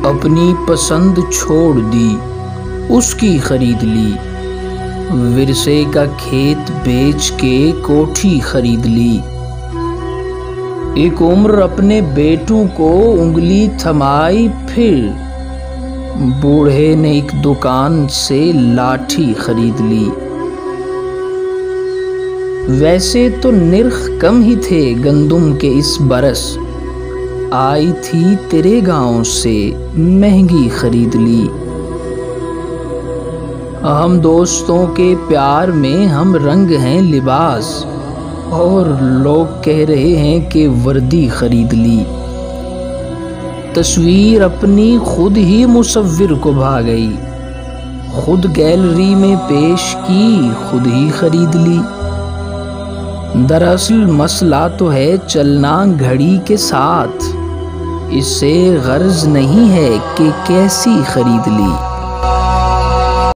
अपनी पसंद छोड़ दी, उसकी खरीद ली। विरसे का खेत बेच के कोठी खरीद ली। एक उम्र अपने बेटों को उंगली थमाई, फिर बूढ़े ने एक दुकान से लाठी खरीद ली। वैसे तो निर्ख कम ही थे गंदुम के इस बरस, आई थी तेरे गांव से महंगी खरीद ली। हम दोस्तों के प्यार में हम रंग हैं लिबास, और लोग कह रहे हैं कि वर्दी खरीद ली। तस्वीर अपनी खुद ही मुसव्विर को भा गई, खुद गैलरी में पेश की, खुद ही खरीद ली। दरअसल मसला तो है चलना घड़ी के साथ, इससे गर्ज नहीं है कि कैसी खरीद ली।